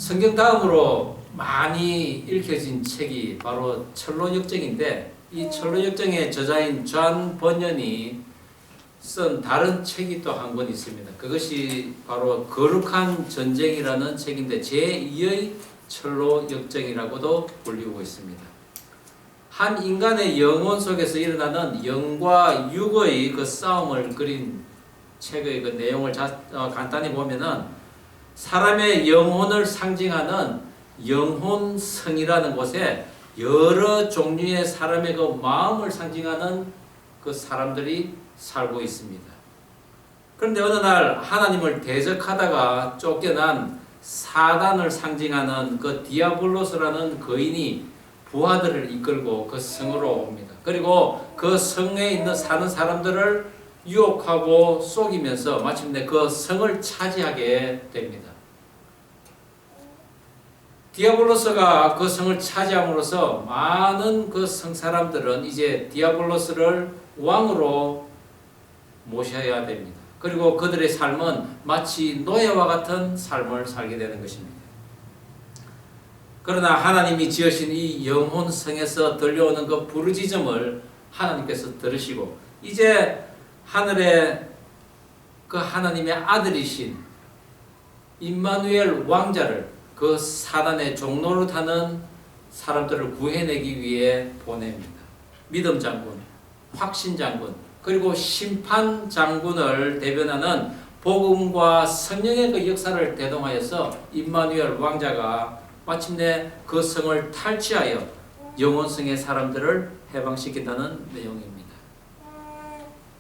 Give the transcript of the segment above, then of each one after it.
성경 다음으로 많이 읽혀진 책이 바로 철로역정인데, 이 철로역정의 저자인 존 번연이 쓴 다른 책이 또 한 권 있습니다. 그것이 바로 거룩한 전쟁이라는 책인데 제2의 철로역정이라고도 불리고 있습니다. 한 인간의 영혼 속에서 일어나는 영과 육의 그 싸움을 그린 책의 그 내용을 간단히 보면은 사람의 영혼을 상징하는 영혼성이라는 곳에 여러 종류의 사람의 그 마음을 상징하는 그 사람들이 살고 있습니다. 그런데 어느 날 하나님을 대적하다가 쫓겨난 사단을 상징하는 그 디아블로스라는 거인이 부하들을 이끌고 그 성으로 옵니다. 그리고 그 성에 사는 사람들을 유혹하고 속이면서 마침내 그 성을 차지하게 됩니다. 디아블로스가 그 성을 차지함으로써 많은 그 성 사람들은 이제 디아블로스를 왕으로 모셔야 됩니다. 그리고 그들의 삶은 마치 노예와 같은 삶을 살게 되는 것입니다. 그러나 하나님이 지으신 이 영혼성에서 들려오는 그 부르짖음을 하나님께서 들으시고 이제 하늘에 그 하나님의 아들이신 임마누엘 왕자를 그 사단의 종로를 타는 사람들을 구해내기 위해 보냅니다. 믿음 장군, 확신 장군, 그리고 심판 장군을 대변하는 복음과 성령의 그 역사를 대동하여서 임마누엘 왕자가 마침내 그 성을 탈취하여 영혼성의 사람들을 해방시킨다는 내용입니다.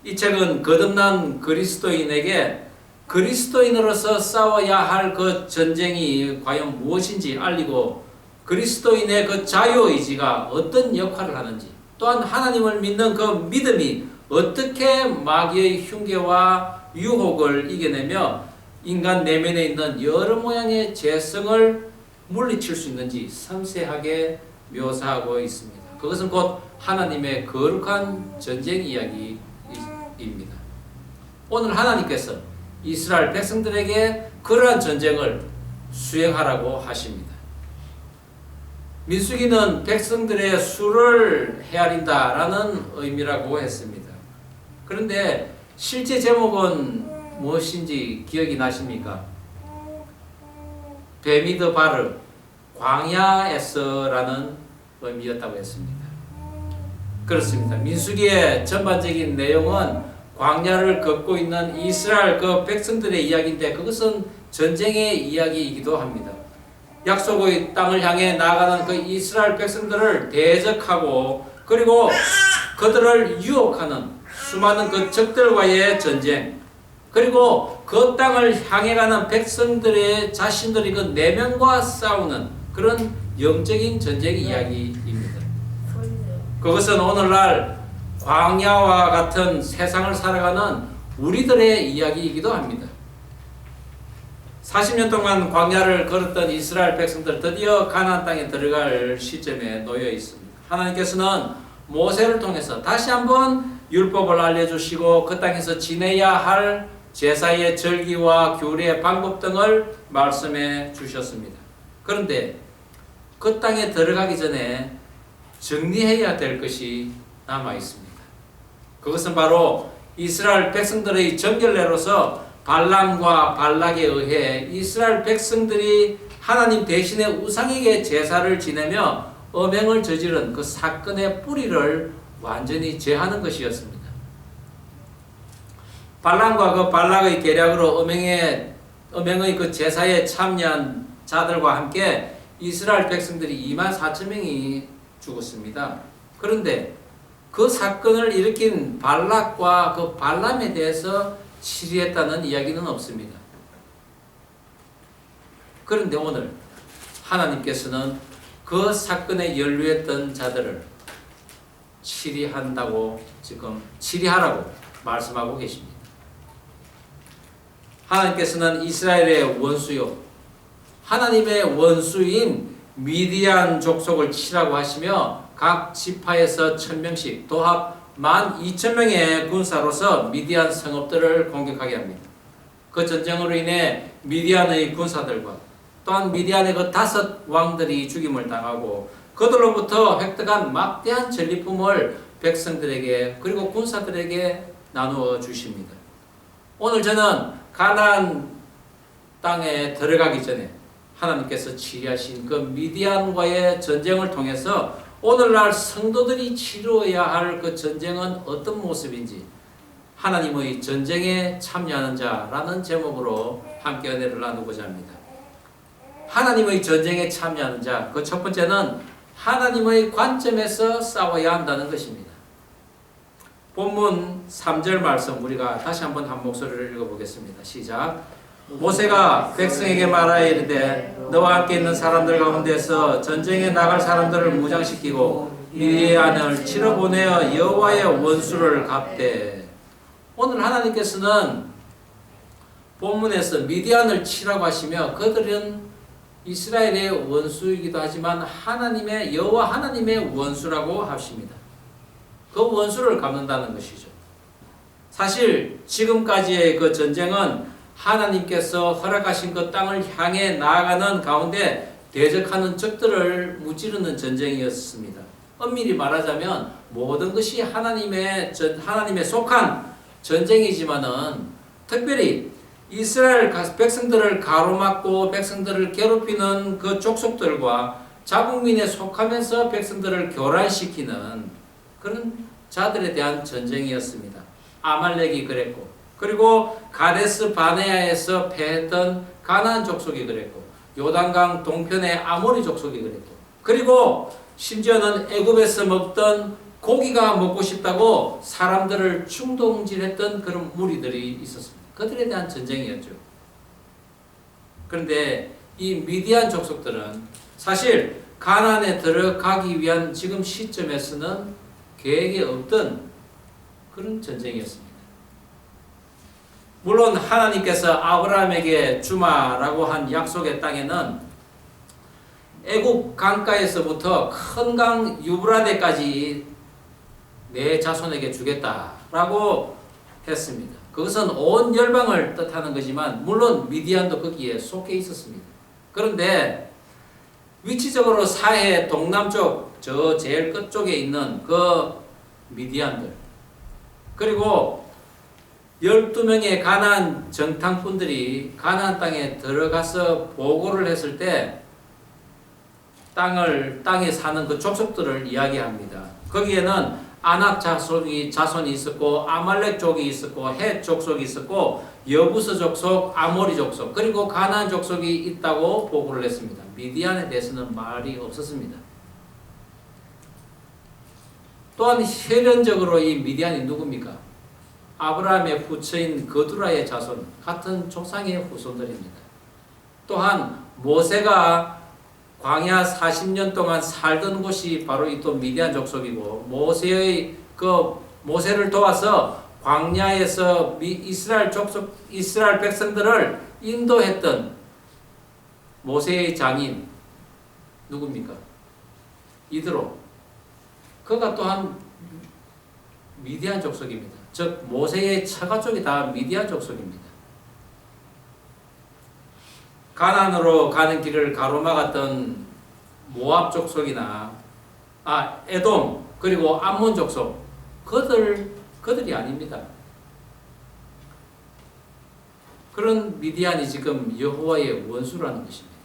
이 책은 거듭난 그리스도인에게 그리스도인으로서 싸워야 할 그 전쟁이 과연 무엇인지 알리고 그리스도인의 그 자유의지가 어떤 역할을 하는지, 또한 하나님을 믿는 그 믿음이 어떻게 마귀의 흉계와 유혹을 이겨내며 인간 내면에 있는 여러 모양의 죄성을 물리칠 수 있는지 섬세하게 묘사하고 있습니다. 그것은 곧 하나님의 거룩한 전쟁 이야기입니다. 오늘 하나님께서 이스라엘 백성들에게 그러한 전쟁을 수행하라고 하십니다. 민수기는 백성들의 수를 헤아린다라는 의미라고 했습니다. 그런데 실제 제목은 무엇인지 기억이 나십니까? 베미드바르, 광야에서라는 의미였다고 했습니다. 그렇습니다. 민수기의 전반적인 내용은 광야를 걷고 있는 이스라엘 그 백성들의 이야기인데 그것은 전쟁의 이야기이기도 합니다. 약속의 땅을 향해 나아가는 그 이스라엘 백성들을 대적하고 그리고 그들을 유혹하는 수많은 그 적들과의 전쟁, 그리고 그 땅을 향해 가는 백성들의 자신들이 그 내면과 싸우는 그런 영적인 전쟁 이야기입니다. 그것은 오늘날 광야와 같은 세상을 살아가는 우리들의 이야기이기도 합니다. 40년 동안 광야를 걸었던 이스라엘 백성들 드디어 가나안 땅에 들어갈 시점에 놓여 있습니다. 하나님께서는 모세를 통해서 다시 한번 율법을 알려주시고 그 땅에서 지내야 할 제사의 절기와 규례의 방법 등을 말씀해 주셨습니다. 그런데 그 땅에 들어가기 전에 정리해야 될 것이 남아 있습니다. 그것은 바로 이스라엘 백성들의 정결례로서 발람과 발락에 의해 이스라엘 백성들이 하나님 대신에 우상에게 제사를 지내며 음행을 저지른 그 사건의 뿌리를 완전히 제하는 것이었습니다. 발람과 그 발락의 계략으로 음행의 그 제사에 참여한 자들과 함께 이스라엘 백성들이 24,000명이 죽었습니다. 그런데 그 사건을 일으킨 발락과 그 발람에 대해서 치리했다는 이야기는 없습니다. 그런데 오늘 하나님께서는 그 사건에 연루했던 자들을 치리하라고 말씀하고 계십니다. 하나님께서는 이스라엘의 원수요, 하나님의 원수인 미디안 족속을 치라고 하시며 각 지파에서 1000명씩 도합 12,000명의 군사로서 미디안 성읍들을 공격하게 합니다. 그 전쟁으로 인해 미디안의 군사들과 또한 미디안의 그 5 왕들이 죽임을 당하고 그들로부터 획득한 막대한 전리품을 백성들에게 그리고 군사들에게 나누어 주십니다. 오늘 저는 가나안 땅에 들어가기 전에 하나님께서 치리하신 그 미디안과의 전쟁을 통해서 오늘날 성도들이 치루어야 할 그 전쟁은 어떤 모습인지 하나님의 전쟁에 참여하는 자라는 제목으로 함께 은혜를 나누고자 합니다. 하나님의 전쟁에 참여하는 자, 그 첫 번째는 하나님의 관점에서 싸워야 한다는 것입니다. 본문 3절 말씀 우리가 다시 한번 한 목소리를 읽어보겠습니다. 시작. 모세가 백성에게 말하여 이르되 너와 함께 있는 사람들 가운데서 전쟁에 나갈 사람들을 무장시키고 미디안을 치러 보내어 여호와의 원수를 갚되. 오늘 하나님께서는 본문에서 미디안을 치라고 하시며 그들은 이스라엘의 원수이기도 하지만 하나님의 여호와 하나님의 원수라고 하십니다. 그 원수를 갚는다는 것이죠. 사실 지금까지의 그 전쟁은 하나님께서 허락하신 그 땅을 향해 나아가는 가운데 대적하는 적들을 무찌르는 전쟁이었습니다. 엄밀히 말하자면 모든 것이 하나님의 속한 전쟁이지만은 특별히 이스라엘 백성들을 가로막고 백성들을 괴롭히는 그 족속들과 자국민에 속하면서 백성들을 교란시키는 그런 자들에 대한 전쟁이었습니다. 아말렉이 그랬고 그리고 가데스 바네아에서 패했던 가나안 족속이 그랬고 요단강 동편의 아모리 족속이 그랬고 그리고 심지어는 애굽에서 먹던 고기가 먹고 싶다고 사람들을 충동질했던 그런 무리들이 있었습니다. 그들에 대한 전쟁이었죠. 그런데 이 미디안 족속들은 사실 가나안에 들어가기 위한 지금 시점에서는 계획이 없던 그런 전쟁이었습니다. 물론 하나님께서 아브라함에게 주마라고 한 약속의 땅에는 애굽 강가에서부터 큰 강 유브라데까지 내 자손에게 주겠다라고 했습니다. 그것은 온 열방을 뜻하는 거지만 물론 미디안도 거기에 속해 있었습니다. 그런데 위치적으로 사해 동남쪽 저 제일 끝쪽에 있는 그 미디안들 그리고 12명의 가나안 정탐꾼들이 가나안 땅에 들어가서 보고를 했을 때 땅에 사는 그 족속들을 이야기합니다. 거기에는 아낙 자손이 있었고 아말렉 족이 있었고 헷 족속이 있었고 여부스 족속, 아모리 족속 그리고 가나안 족속이 있다고 보고를 했습니다. 미디안에 대해서는 말이 없었습니다. 또한 혈연적으로 이 미디안이 누굽니까? 아브라함의 후처인 거두라의 자손 같은 조상의 후손들입니다. 또한 모세가 광야 40년 동안 살던 곳이 바로 이 또 미디안 족속이고 모세를 도와서 광야에서 이스라엘 백성들을 인도했던 모세의 장인 누굽니까? 이드로. 그가 또한 미디안 족속입니다. 즉 모세의 처가 쪽이 다 미디안 족속입니다. 가나안으로 가는 길을 가로막았던 모압 족속이나 에돔 그리고 암몬 족속 그들이 아닙니다. 그런 미디안이 지금 여호와의 원수라는 것입니다.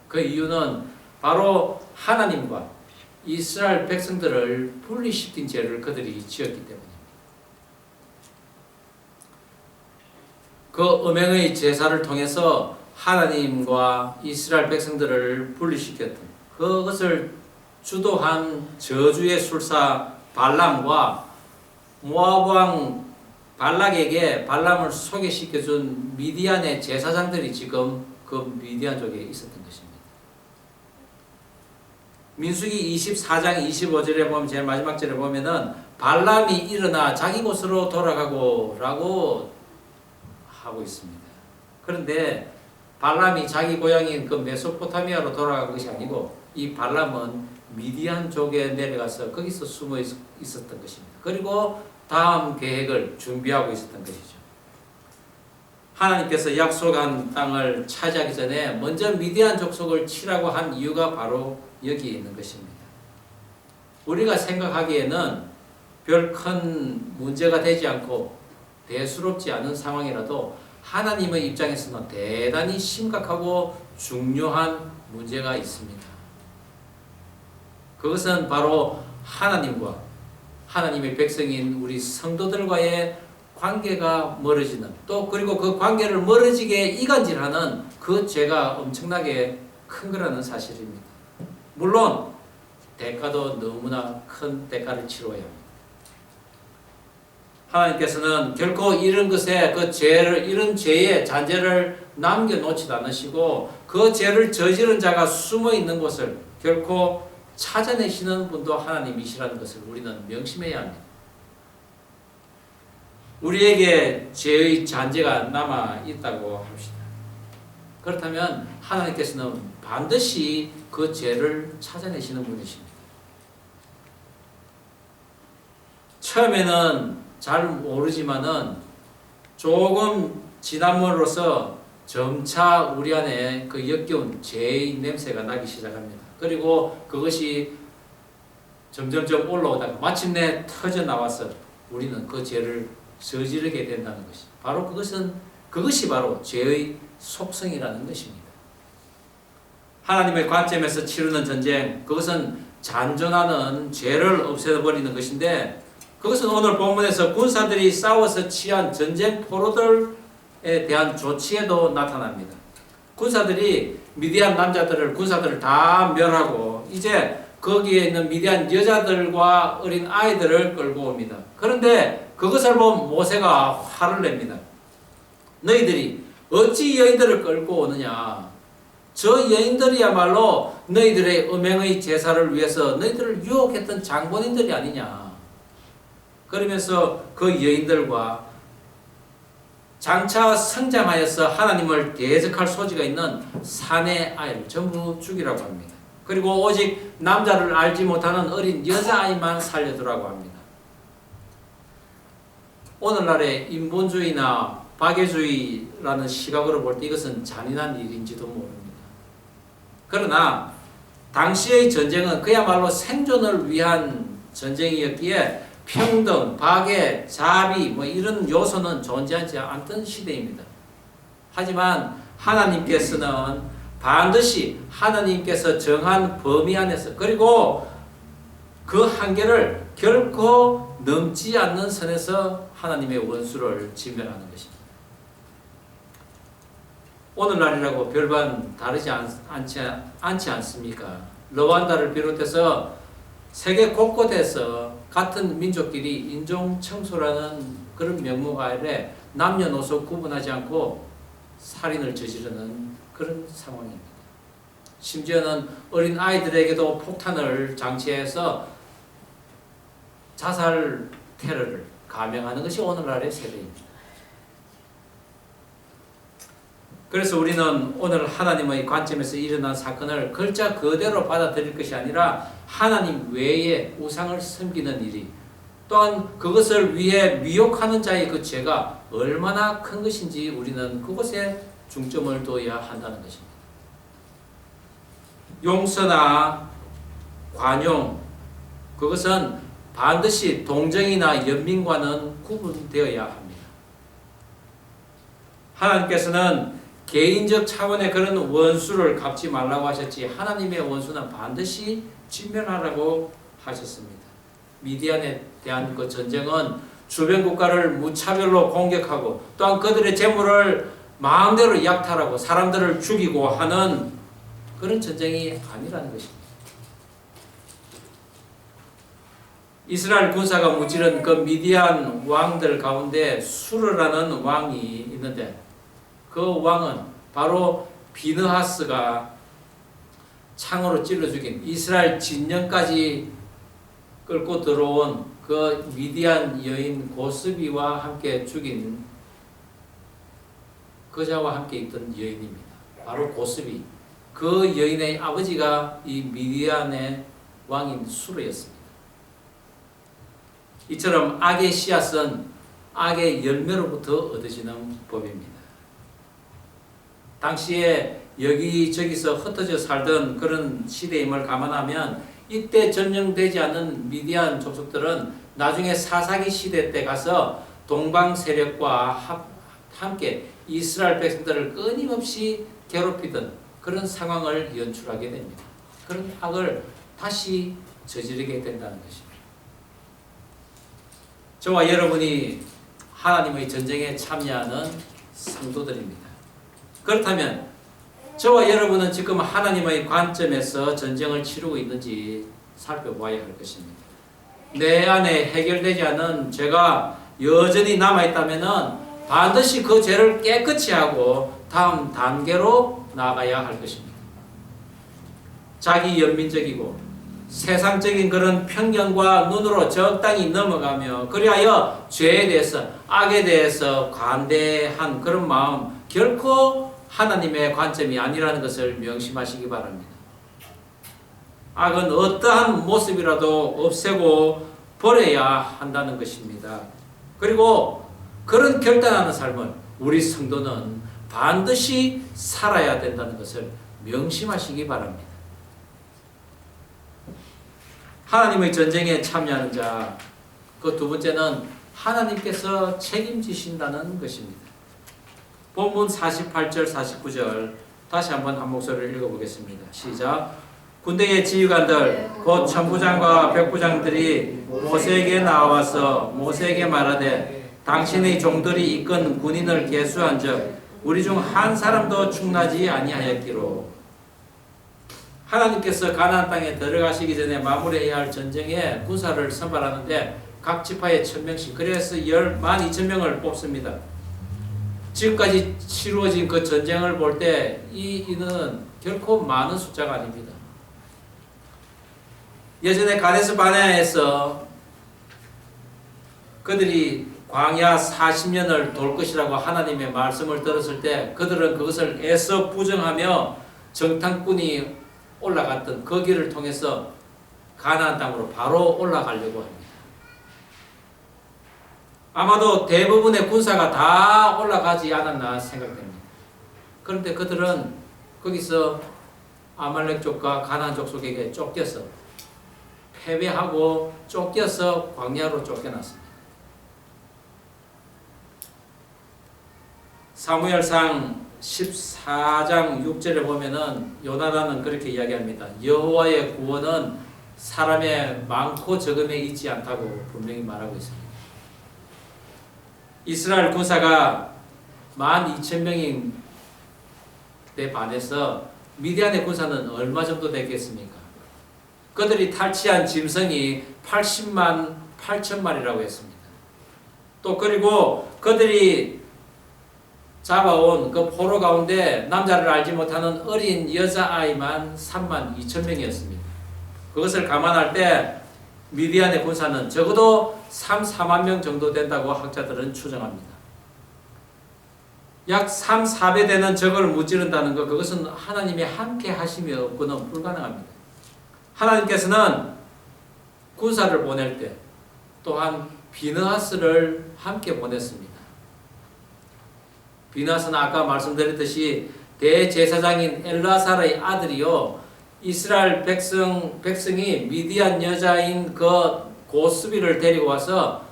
그 이유는 바로 하나님과 이스라엘 백성들을 분리시킨 죄를 그들이 지었기 때문입니다. 그 음행의 제사를 통해서 하나님과 이스라엘 백성들을 분리시켰던 그것을 주도한 저주의 술사 발람과 모압 왕 발락에게 발람을 소개시켜준 미디안의 제사장들이 지금 그 미디안족에 있었던 것입니다. 민수기 24장 25절에 보면 제일 마지막 절에 보면은 발람이 일어나 자기 곳으로 돌아가고 라고 하고 있습니다. 그런데 발람이 자기 고향인 그 메소포타미아로 돌아간 것이 아니고 이 발람은 미디안족에 내려가서 거기서 숨어 있었던 것입니다. 그리고 다음 계획을 준비하고 있었던 것이죠. 하나님께서 약속한 땅을 차지하기 전에 먼저 미디안 족속을 치라고 한 이유가 바로 여기에 있는 것입니다. 우리가 생각하기에는 별 큰 문제가 되지 않고 대수롭지 않은 상황이라도 하나님의 입장에서는 대단히 심각하고 중요한 문제가 있습니다. 그것은 바로 하나님과 하나님의 백성인 우리 성도들과의 관계가 멀어지는, 또 그리고 그 관계를 멀어지게 이간질하는 그 죄가 엄청나게 큰 거라는 사실입니다. 물론 대가도 너무나 큰 대가를 치러야 합니다. 하나님께서는 결코 이런 것에 그 죄를, 이런 죄의 잔재를 남겨놓지도 않으시고 그 죄를 저지른 자가 숨어 있는 곳을 결코 찾아내시는 분도 하나님이시라는 것을 우리는 명심해야 합니다. 우리에게 죄의 잔재가 남아 있다고 합시다. 그렇다면 하나님께서는 반드시 그 죄를 찾아내시는 분이십니다. 처음에는 잘 모르지만은 조금 지남으로써 점차 우리 안에 그 역겨운 죄의 냄새가 나기 시작합니다. 그리고 그것이 점점점 올라오다가 마침내 터져 나와서 우리는 그 죄를 저지르게 된다는 것이 바로 그것이 바로 죄의 속성이라는 것입니다. 하나님의 관점에서 치르는 전쟁, 그것은 잔존하는 죄를 없애버리는 것인데, 그것은 오늘 본문에서 군사들이 싸워서 취한 전쟁 포로들에 대한 조치에도 나타납니다. 군사들이 미디안 군사들을 다 멸하고 이제 거기에 있는 미디안 여자들과 어린 아이들을 끌고 옵니다. 그런데 그것을 본 모세가 화를 냅니다. 너희들이 어찌 여인들을 끌고 오느냐? 저 여인들이야말로 너희들의 음행의 제사를 위해서 너희들을 유혹했던 장본인들이 아니냐? 그러면서 그 여인들과 장차 성장하여서 하나님을 대적할 소지가 있는 사내 아이를 전부 죽이라고 합니다. 그리고 오직 남자를 알지 못하는 어린 여자아이만 살려두라고 합니다. 오늘날의 인본주의나 박애주의라는 시각으로 볼 때 이것은 잔인한 일인지도 모릅니다. 그러나 당시의 전쟁은 그야말로 생존을 위한 전쟁이었기에 평등, 박애, 자비 이런 요소는 존재하지 않던 시대입니다. 하지만 하나님께서는 반드시 하나님께서 정한 범위 안에서, 그리고 그 한계를 결코 넘지 않는 선에서 하나님의 원수를 진멸하는 것입니다. 오늘날이라고 별반 다르지 않지 않습니까? 르완다를 비롯해서 세계 곳곳에서 같은 민족끼리 인종 청소라는 그런 명목 아래 남녀노소 구분하지 않고 살인을 저지르는 그런 상황입니다. 심지어는 어린 아이들에게도 폭탄을 장치해서 자살 테러를 감행하는 것이 오늘날의 세대입니다. 그래서 우리는 오늘 하나님의 관점에서 일어난 사건을 글자 그대로 받아들일 것이 아니라 하나님 외에 우상을 섬기는 일이, 또한 그것을 위해 미혹하는 자의 그 죄가 얼마나 큰 것인지 우리는 그것에 중점을 둬야 한다는 것입니다. 용서나 관용, 그것은 반드시 동정이나 연민과는 구분되어야 합니다. 하나님께서는 개인적 차원의 그런 원수를 갚지 말라고 하셨지 하나님의 원수는 반드시 진멸하라고 하셨습니다. 미디안에 대한 그 전쟁은 주변 국가를 무차별로 공격하고 또한 그들의 재물을 마음대로 약탈하고 사람들을 죽이고 하는 그런 전쟁이 아니라는 것입니다. 이스라엘 군사가 무찌른 그 미디안 왕들 가운데 수르라는 왕이 있는데, 그 왕은 바로 비느하스가 창으로 찔러 죽인, 이스라엘 진영까지 끌고 들어온 그 미디안 여인 고스비와 함께 죽인 그자와 함께 있던 여인입니다. 바로 고스비. 그 여인의 아버지가 이 미디안의 왕인 수르였습니다. 이처럼 악의 씨앗은 악의 열매로부터 얻어지는 법입니다. 당시에 여기저기서 흩어져 살던 그런 시대임을 감안하면 이때 점령되지 않은 미디안 족속들은 나중에 사사기 시대 때 가서 동방 세력과 함께 이스라엘 백성들을 끊임없이 괴롭히던 그런 상황을 연출하게 됩니다. 그런 악을 다시 저지르게 된다는 것입니다. 저와 여러분이 하나님의 전쟁에 참여하는 성도들입니다. 그렇다면 저와 여러분은 지금 하나님의 관점에서 전쟁을 치르고 있는지 살펴봐야 할 것입니다. 내 안에 해결되지 않은 죄가 여전히 남아있다면 반드시 그 죄를 깨끗이 하고 다음 단계로 나아가야 할 것입니다. 자기 연민적이고 세상적인 그런 편견과 눈으로 적당히 넘어가며 그리하여 죄에 대해서 악에 대해서 관대한 그런 마음 결코 하나님의 관점이 아니라는 것을 명심하시기 바랍니다. 악은 어떠한 모습이라도 없애고 버려야 한다는 것입니다. 그리고 그런 결단하는 삶을 우리 성도는 반드시 살아야 된다는 것을 명심하시기 바랍니다. 하나님의 전쟁에 참여하는 자, 그 두 번째는 하나님께서 책임지신다는 것입니다. 본문 48절 49절 다시 한번 한 목소리를 읽어보겠습니다. 시작. 군대의 지휘관들 곧 천부장과 백부장들이 모세에게 나와서 모세에게 말하되 당신의 종들이 이끈 군인을 계수한즉 우리 중 한 사람도 충나지 아니하였기로. 하나님께서 가나안 땅에 들어가시기 전에 마무리해야 할 전쟁에 군사를 선발하는데 각 지파에 1000명씩, 그래서 12,000명을 뽑습니다. 지금까지 치루어진 그 전쟁을 볼 때 이 인은 결코 많은 숫자가 아닙니다. 예전에 가데스 바네아에서 그들이 광야 40년을 돌 것이라고 하나님의 말씀을 들었을 때 그들은 그것을 애써 부정하며 정탐꾼이 올라갔던 그 길을 통해서 가나안 땅으로 바로 올라가려고 합니다. 아마도 대부분의 군사가 다 올라가지 않았나 생각됩니다. 그런데 그들은 거기서 아말렉 족과 가나안 족속에게 쫓겨서 패배하고 쫓겨서 광야로 쫓겨났습니다. 사무엘상 14장 6절에 보면은 요나단은 그렇게 이야기합니다. 여호와의 구원은 사람의 많고 적음에 있지 않다고 분명히 말하고 있습니다. 이스라엘 군사가 12,000명인데 반해서 미디안의 군사는 얼마 정도 되겠습니까? 그들이 탈취한 짐승이 80만 8천마리라고 했습니다. 또 그리고 그들이 잡아온 그 포로 가운데 남자를 알지 못하는 어린 여자아이만 32,000명이었습니다. 그것을 감안할 때 미디안의 군사는 적어도 4만 명 정도 된다고 학자들은 추정합니다. 약 4배 되는 적을 무찌른다는 것, 그것은 하나님이 함께 하심이 없고는 불가능합니다. 하나님께서는 군사를 보낼 때 또한 비느하스를 함께 보냈습니다. 비느하스는 아까 말씀드렸듯이 대제사장인 엘라살의 아들이요, 이스라엘 백성이 미디안 여자인 그 고스비를 데리고 와서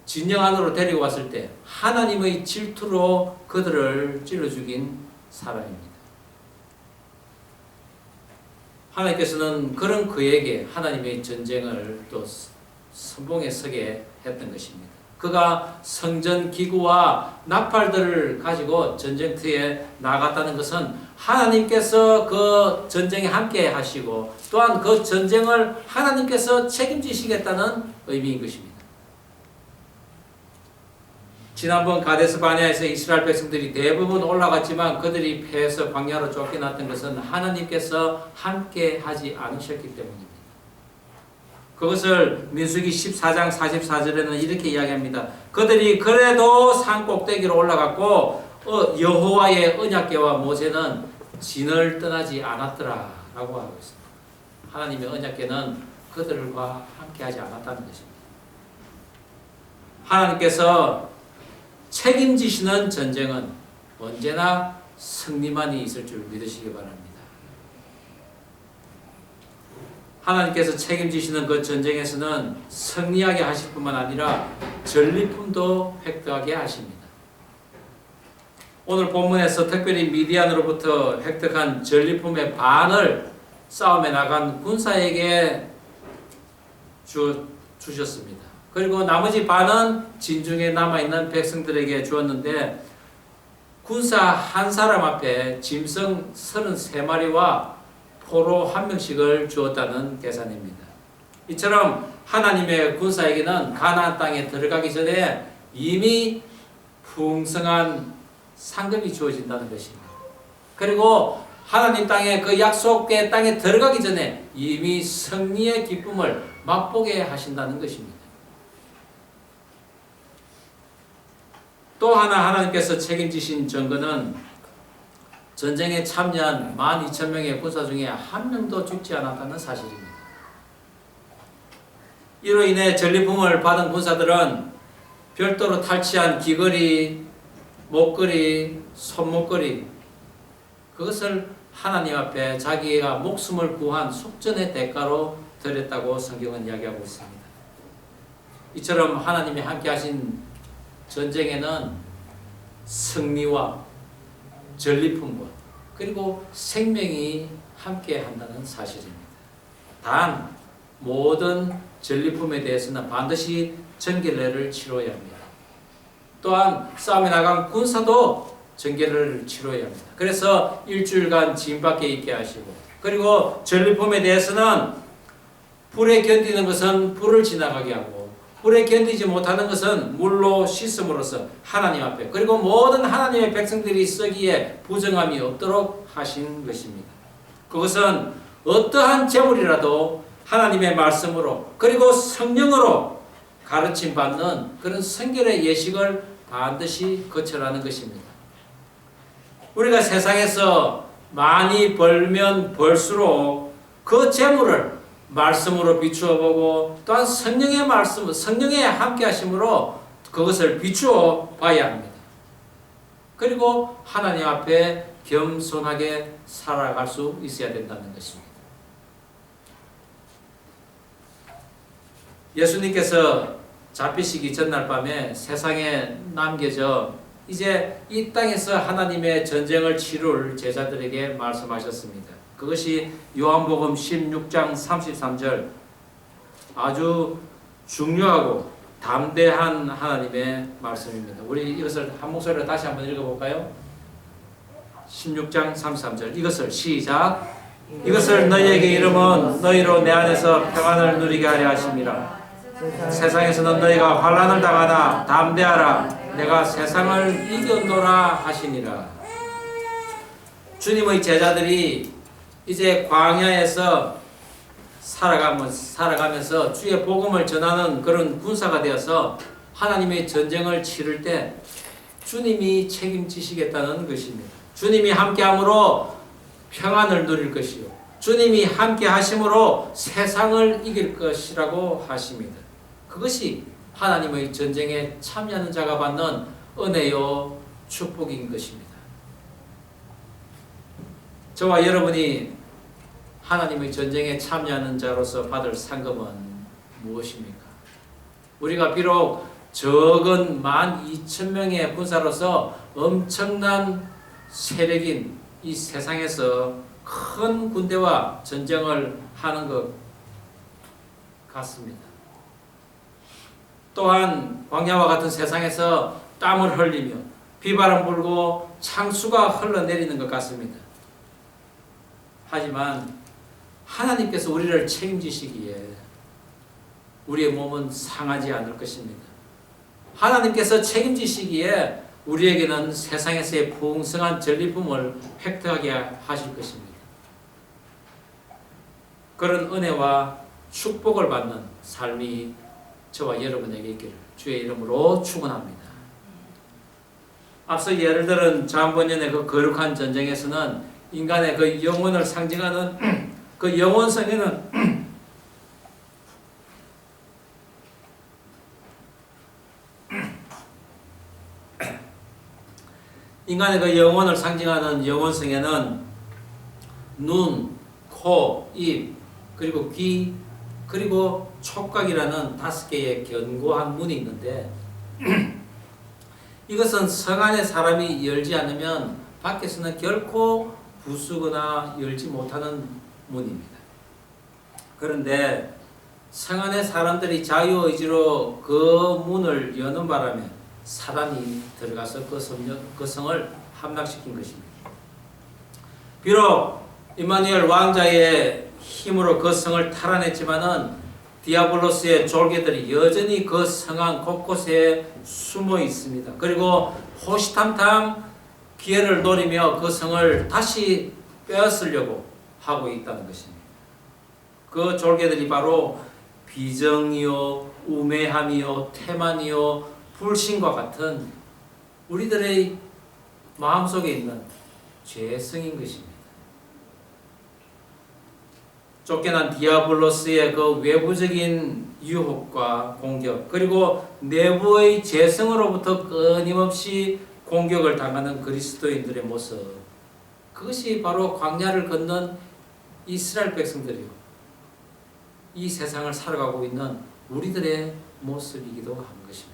진영 안으로 데리고 왔을 때 하나님의 질투로 그들을 찔러 죽인 사람입니다. 하나님께서는 그런 그에게 하나님의 전쟁을 또 선봉에 서게 했던 것입니다. 그가 성전 기구와 나팔들을 가지고 전쟁터에 나갔다는 것은 하나님께서 그 전쟁에 함께 하시고 또한 그 전쟁을 하나님께서 책임지시겠다는 의미인 것입니다. 지난번 가데스 바네아에서 이스라엘 백성들이 대부분 올라갔지만 그들이 패해서 광야로 쫓겨났던 것은 하나님께서 함께 하지 않으셨기 때문입니다. 그것을 민수기 14장 44절에는 이렇게 이야기합니다. 그들이 그래도 산 꼭대기로 올라갔고 여호와의 언약궤와 모세는 진을 떠나지 않았더라 라고 하고 있습니다. 하나님의 언약궤는 그들과 함께하지 않았다는 것입니다. 하나님께서 책임지시는 전쟁은 언제나 승리만이 있을 줄 믿으시기 바랍니다. 하나님께서 책임지시는 그 전쟁에서는 승리하게 하실 뿐만 아니라 전리품도 획득하게 하십니다. 오늘 본문에서 특별히 미디안으로부터 획득한 전리품의 반을 싸움에 나간 군사에게 주셨습니다. 그리고 나머지 반은 진중에 남아있는 백성들에게 주었는데 군사 한 사람 앞에 짐승 33마리와 포로 1명씩을 주었다는 계산입니다. 이처럼 하나님의 군사에게는 가나안 땅에 들어가기 전에 이미 풍성한 상급이 주어진다는 것입니다. 그리고 하나님 땅에 그 약속의 땅에 들어가기 전에 이미 승리의 기쁨을 맛보게 하신다는 것입니다. 또 하나 하나님께서 책임지신 증거는 전쟁에 참여한 12,000명의 군사 중에 한 명도 죽지 않았다는 사실입니다. 이로 인해 전리품을 받은 군사들은 별도로 탈취한 귀걸이, 목걸이, 손목걸이 그것을 하나님 앞에 자기가 목숨을 구한 속전의 대가로 드렸다고 성경은 이야기하고 있습니다. 이처럼 하나님이 함께 하신 전쟁에는 승리와 전리품과 그리고 생명이 함께 한다는 사실입니다. 단 모든 전리품에 대해서는 반드시 정결례를 치러야 합니다. 또한 싸움에 나간 군사도 정결례를 치러야 합니다. 그래서 일주일간 진 밖에 있게 하시고 그리고 전리품에 대해서는 불에 견디는 것은 불을 지나가게 하고 불에 견디지 못하는 것은 물로 씻음으로써 하나님 앞에 그리고 모든 하나님의 백성들이 쓰기에 부정함이 없도록 하신 것입니다. 그것은 어떠한 재물이라도 하나님의 말씀으로 그리고 성령으로 가르침 받는 그런 성결의 예식을 반드시 거쳐라는 것입니다. 우리가 세상에서 많이 벌면 벌수록 그 재물을 말씀으로 비추어 보고 또한 성령의 말씀, 성령의 함께 하심으로 그것을 비추어 봐야 합니다. 그리고 하나님 앞에 겸손하게 살아갈 수 있어야 된다는 것입니다. 예수님께서 잡히시기 전날 밤에 세상에 남겨져 이제 이 땅에서 하나님의 전쟁을 치룰 제자들에게 말씀하셨습니다. 그것이 요한복음 16장 33절 아주 중요하고 담대한 하나님의 말씀입니다. 우리 이것을 한 목소리로 다시 한번 읽어볼까요? 16장 33절 이것을 시작 이것을 너희에게 이름은 너희로 내 안에서 평안을 누리게 하려 하심이라. 세상에서는 너희가 환난을 당하나 담대하라 내가 세상을 이겼노라 하시니라. 주님의 제자들이 이제 광야에서 살아가면서 주의 복음을 전하는 그런 군사가 되어서 하나님의 전쟁을 치를 때 주님이 책임지시겠다는 것입니다. 주님이 함께함으로 평안을 누릴 것이요 주님이 함께 하심으로 세상을 이길 것이라고 하십니다. 그것이 하나님의 전쟁에 참여하는 자가 받는 은혜요 축복인 것입니다. 저와 여러분이 하나님의 전쟁에 참여하는 자로서 받을 상급은 무엇입니까? 우리가 비록 적은 12,000명의 군사로서 엄청난 세력인 이 세상에서 큰 군대와 전쟁을 하는 것 같습니다. 또한 광야와 같은 세상에서 땀을 흘리며 비바람 불고 창수가 흘러내리는 것 같습니다. 하지만 하나님께서 우리를 책임지시기에 우리의 몸은 상하지 않을 것입니다. 하나님께서 책임지시기에 우리에게는 세상에서의 풍성한 전리품을 획득하게 하실 것입니다. 그런 은혜와 축복을 받는 삶이 저와 여러분에게 있기를 주의 이름으로 축원합니다. 앞서 예를 들은 잠언년의 그 거룩한 전쟁에서는 인간의 그 영혼을 상징하는 그 영혼성에는 인간의 그 영혼을 상징하는 영혼성에는 눈, 코, 입, 그리고 귀, 그리고 촉각이라는 5개의 견고한 문이 있는데 이것은 성 안에 사람이 열지 않으면 밖에서는 결코 부수거나 열지 못하는 문입니다. 그런데 성 안에 사람들이 자유의지로 그 문을 여는 바람에 사단이 들어가서 그 성을 함락시킨 것입니다. 비록 임마누엘 왕자의 힘으로 그 성을 탈환했지만은 디아블로스의 졸개들이 여전히 그 성안 곳곳에 숨어 있습니다. 그리고 호시탐탐 기회를 노리며 그 성을 다시 빼앗으려고 하고 있다는 것입니다. 그 졸개들이 바로 비정이요, 우매함이요, 태만이요, 불신과 같은 우리들의 마음속에 있는 죄성인 것입니다. 쫓겨난 디아블로스의 그 외부적인 유혹과 공격, 그리고 내부의 죄성으로부터 끊임없이 공격을 당하는 그리스도인들의 모습, 그것이 바로 광야를 걷는 이스라엘 백성들이요, 이 세상을 살아가고 있는 우리들의 모습이기도 한 것입니다.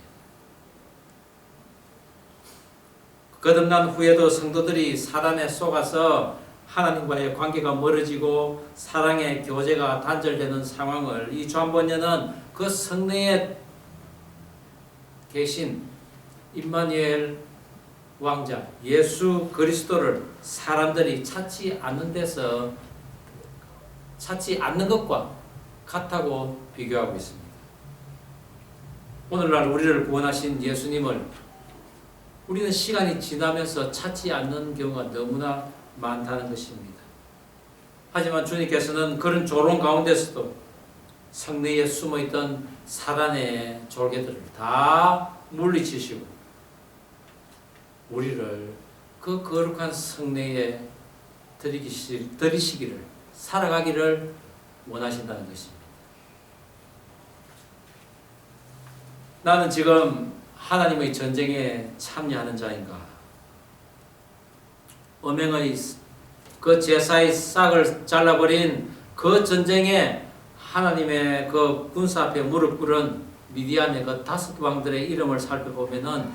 거듭난 후에도 성도들이 사단에 속아서 하나님과의 관계가 멀어지고 사랑의 교제가 단절되는 상황을 이 조한번연은 그 성내에 계신 임마누엘 왕자 예수 그리스도를 사람들이 찾지 않는 데서 찾지 않는 것과 같다고 비교하고 있습니다. 오늘날 우리를 구원하신 예수님을 우리는 시간이 지나면서 찾지 않는 경우가 너무나 많다는 것입니다. 하지만 주님께서는 그런 조롱 가운데서도 성내에 숨어있던 사단의 졸개들을 다 물리치시고 우리를 그 거룩한 성내에 들이시기를, 살아가기를 원하신다는 것입니다. 나는 지금 하나님의 전쟁에 참여하는 자인가? 음행의 그 제사의 싹을 잘라버린 그 전쟁에 하나님의 그 군사 앞에 무릎 꿇은 미디안의 그 5 왕들의 이름을 살펴보면은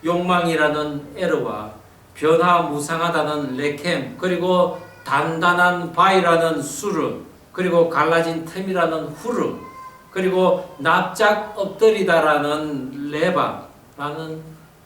욕망이라는 에르와 변화무상하다는 레켐, 그리고 단단한 바이라는 수르, 그리고 갈라진 틈이라는 후르, 그리고 납작 엎드리다라는 레바라는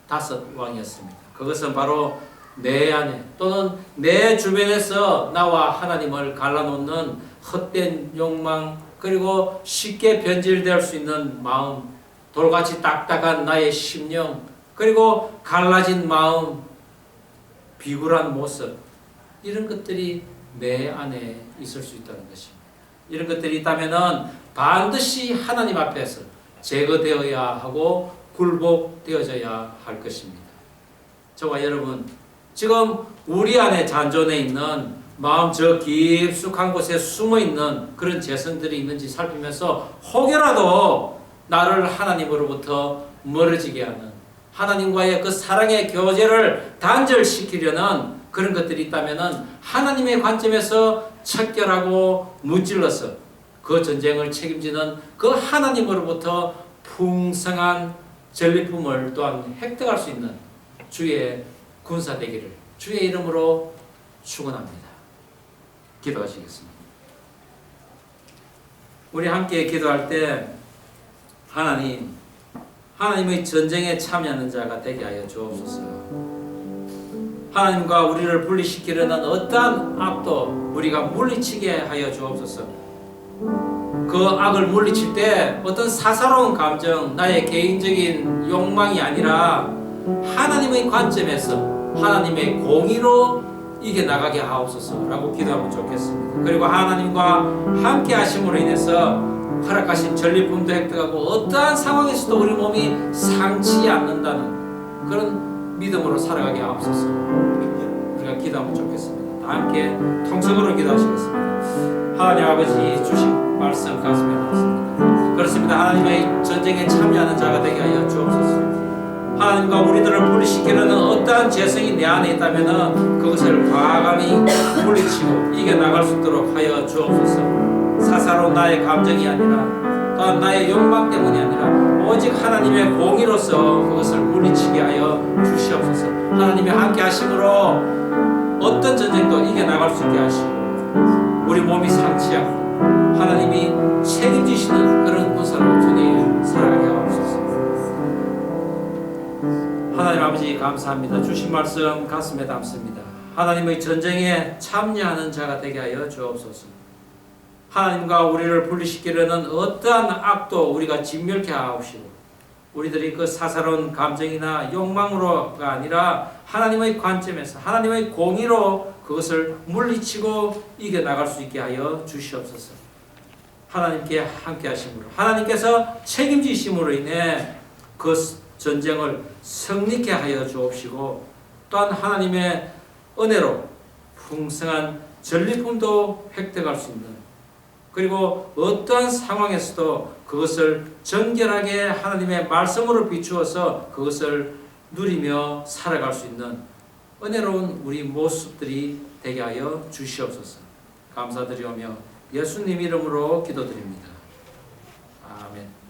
5 왕이었습니다. 그것은 바로 내 안에 또는 내 주변에서 나와 하나님을 갈라놓는 헛된 욕망, 그리고 쉽게 변질될 수 있는 마음, 돌같이 딱딱한 나의 심령, 그리고 갈라진 마음, 비굴한 모습, 이런 것들이 내 안에 있을 수 있다는 것입니다. 이런 것들이 있다면 반드시 하나님 앞에서 제거되어야 하고 굴복되어져야 할 것입니다. 저와 여러분, 지금 우리 안에 잔존해 있는 마음 저 깊숙한 곳에 숨어있는 그런 재성들이 있는지 살피면서 혹여라도 나를 하나님으로부터 멀어지게 하는, 하나님과의 그 사랑의 교제를 단절시키려는 그런 것들이 있다면 하나님의 관점에서 척결하고 무찔러서 그 전쟁을 책임지는 그 하나님으로부터 풍성한 전리품을 또한 획득할 수 있는 주의 군사 되기를 주의 이름으로 축원합니다. 기도하시겠습니다. 우리 함께 기도할 때 하나님의 전쟁에 참여하는 자가 되게 하여 주옵소서. 하나님과 우리를 분리시키려는 어떠한 악도 우리가 물리치게 하여 주옵소서. 그 악을 물리칠 때 어떤 사사로운 감정, 나의 개인적인 욕망이 아니라 하나님의 관점에서 하나님의 공의로 이겨나가게 하옵소서라고 기도하면 좋겠습니다. 그리고 하나님과 함께 하심으로 인해서 허락하신 전리품도 획득하고 어떠한 상황에서도 우리 몸이 상치 않는다는 그런 믿음으로 살아가게 하옵소서. 우리가 기도하면 좋겠습니다. 다 함께 통성으로 기도하시겠습니다. 하나님 아버지 주신 말씀 가슴에 넣습니다. 그렇습니다. 하나님의 전쟁에 참여하는 자가 되게 하여 주옵소서. 하나님과 우리들을 분리시키려는 어떠한 재성이 내 안에 있다면 그것을 과감히 물리치고 이겨나갈 수 있도록 하여 주옵소서. 사사로운 나의 감정이 아니라 또한 나의 욕망 때문이 아니라 오직 하나님의 공의로서 그것을 물리치게 하여 주시옵소서. 하나님이 함께 하심으로 어떤 전쟁도 이겨나갈 수 있게 하시고 우리 몸이 상치 않고 하나님이 책임지시는 그런 군사로 주님 살아가게 하옵소서. 하나님 아버지 감사합니다. 주신 말씀 가슴에 담습니다. 하나님의 전쟁에 참여하는 자가 되게 하여 주옵소서. 하나님과 우리를 분리시키려는 어떠한 악도 우리가 진멸케 하옵시고 우리들이 그 사사로운 감정이나 욕망으로가 아니라 하나님의 관점에서 하나님의 공의로 그것을 물리치고 이겨나갈 수 있게 하여 주시옵소서. 하나님께 함께 하심으로 하나님께서 책임지심으로 인해 그 전쟁을 승리케 하여 주옵시고 또한 하나님의 은혜로 풍성한 전리품도 획득할 수 있는 그리고 어떠한 상황에서도 그것을 정결하게 하나님의 말씀으로 비추어서 그것을 누리며 살아갈 수 있는 은혜로운 우리 모습들이 되게 하여 주시옵소서. 감사드리오며 예수님 이름으로 기도드립니다. 아멘.